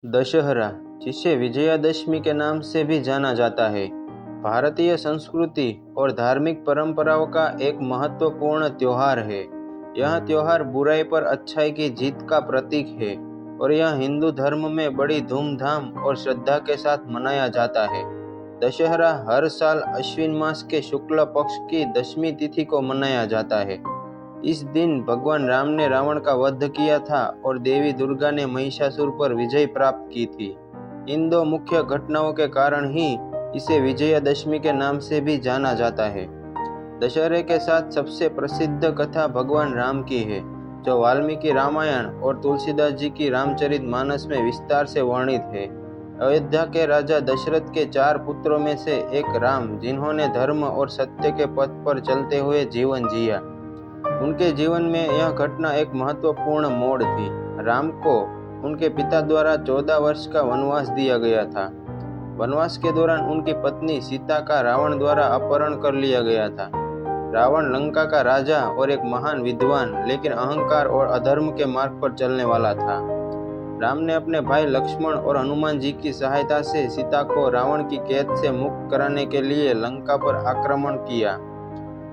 दशहरा, जिसे विजयादशमी के नाम से भी जाना जाता है, भारतीय संस्कृति और धार्मिक परंपराओं का एक महत्वपूर्ण त्योहार है। यह त्योहार बुराई पर अच्छाई की जीत का प्रतीक है और यह हिंदू धर्म में बड़ी धूमधाम और श्रद्धा के साथ मनाया जाता है। दशहरा हर साल अश्विन मास के शुक्ल पक्ष की दशमी तिथि को मनाया जाता है। इस दिन भगवान राम ने रावण का वध किया था और देवी दुर्गा ने महिषासुर पर विजय प्राप्त की थी। इन दो मुख्य घटनाओं के कारण ही इसे विजयादशमी के नाम से भी जाना जाता है। दशहरे के साथ सबसे प्रसिद्ध कथा भगवान राम की है, जो वाल्मीकि रामायण और तुलसीदास जी की रामचरितमानस में विस्तार से वर्णित है। अयोध्या के राजा दशरथ के 4 पुत्रों में से एक राम, जिन्होंने धर्म और सत्य के पथ पर चलते हुए जीवन जिया। उनके जीवन में यह घटना एक महत्वपूर्ण मोड़ थी। राम को उनके पिता द्वारा 14 वर्ष का वनवास दिया गया था। वनवास के दौरान उनकी पत्नी सीता का रावण द्वारा अपहरण कर लिया गया था। रावण लंका का राजा और एक महान विद्वान, लेकिन अहंकार और अधर्म के मार्ग पर चलने वाला था। राम ने अपने भाई लक्ष्मण और हनुमान जी की सहायता से सीता को रावण की कैद से मुक्त कराने के लिए लंका पर आक्रमण किया।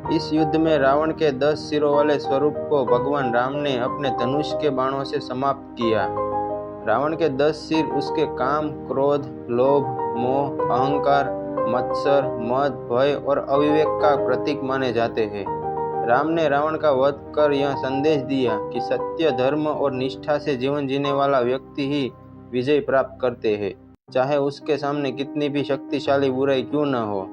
इस युद्ध में रावण के 10 सिरों वाले स्वरूप को भगवान राम ने अपने धनुष के बाणों से समाप्त किया। रावण के 10 सिर उसके काम, क्रोध, लोभ, मोह, अहंकार, मत्सर, मद, भय और अविवेक का प्रतीक माने जाते हैं। राम ने रावण का वध कर यह संदेश दिया कि सत्य, धर्म और निष्ठा से जीवन जीने वाला व्यक्ति ही विजय प्राप्त करते हैं, चाहे उसके सामने कितनी भी शक्तिशाली बुराई क्यों न हो।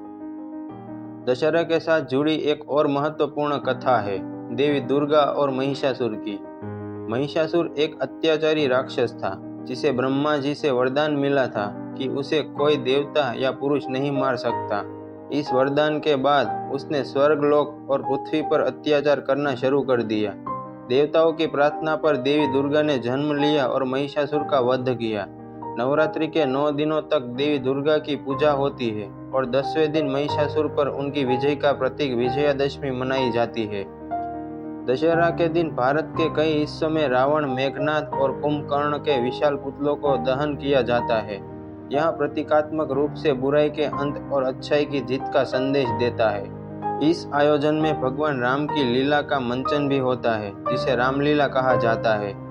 दशहरा के साथ जुड़ी एक और महत्वपूर्ण कथा है देवी दुर्गा और महिषासुर की। महिषासुर एक अत्याचारी राक्षस था, जिसे ब्रह्मा जी से वरदान मिला था कि उसे कोई देवता या पुरुष नहीं मार सकता। इस वरदान के बाद उसने स्वर्गलोक और पृथ्वी पर अत्याचार करना शुरू कर दिया। देवताओं की प्रार्थना पर देवी दुर्गा ने जन्म लिया और महिषासुर का वध किया। नवरात्रि के 9 दिनों तक देवी दुर्गा की पूजा होती है और 10वें दिन महिषासुर पर उनकी विजय का प्रतीक विजयादशमी मनाई जाती है। दशहरा के दिन भारत के कई हिस्सों में रावण, मेघनाद और कुंभकर्ण के विशाल पुतलों को दहन किया जाता है। यह प्रतीकात्मक रूप से बुराई के अंत और अच्छाई की जीत का संदेश देता है। इस आयोजन में भगवान राम की लीला का मंचन भी होता है, जिसे रामलीला कहा जाता है।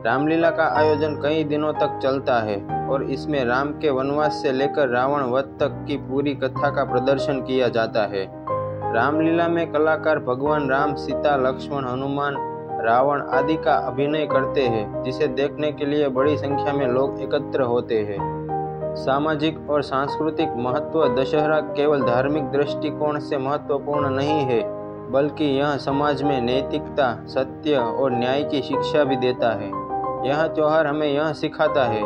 रामलीला का आयोजन कई दिनों तक चलता है और इसमें राम के वनवास से लेकर रावण वध तक की पूरी कथा का प्रदर्शन किया जाता है। रामलीला में कलाकार भगवान राम, सीता, लक्ष्मण, हनुमान, रावण आदि का अभिनय करते हैं, जिसे देखने के लिए बड़ी संख्या में लोग एकत्र होते हैं। सामाजिक और सांस्कृतिक महत्व दशहरा केवल धार्मिक दृष्टिकोण से महत्वपूर्ण नहीं है, बल्कि यह समाज में नैतिकता, सत्य और न्याय की शिक्षा भी देता है। यह त्योहार हमें यह सिखाता है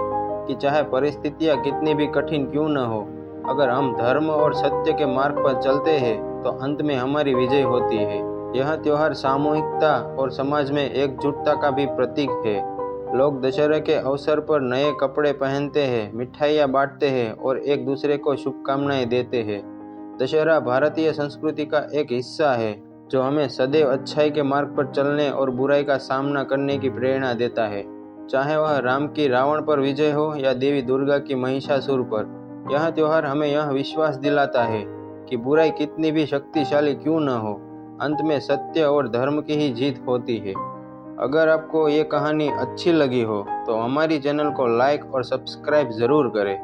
कि चाहे परिस्थितियां कितनी भी कठिन क्यों न हो, अगर हम धर्म और सत्य के मार्ग पर चलते हैं तो अंत में हमारी विजय होती है। यह त्योहार सामूहिकता और समाज में एकजुटता का भी प्रतीक है। लोग दशहरे के अवसर पर नए कपड़े पहनते हैं, मिठाइयाँ बांटते हैं और एक दूसरे को शुभकामनाएं देते हैं। दशहरा भारतीय संस्कृति का एक हिस्सा है, जो हमें सदैव अच्छाई के मार्ग पर चलने और बुराई का सामना करने की प्रेरणा देता है। चाहे वह राम की रावण पर विजय हो या देवी दुर्गा की महिषासुर पर, यह त्योहार हमें यह विश्वास दिलाता है कि बुराई कितनी भी शक्तिशाली क्यों न हो, अंत में सत्य और धर्म की ही जीत होती है। अगर आपको ये कहानी अच्छी लगी हो तो हमारी चैनल को लाइक और सब्सक्राइब ज़रूर करें।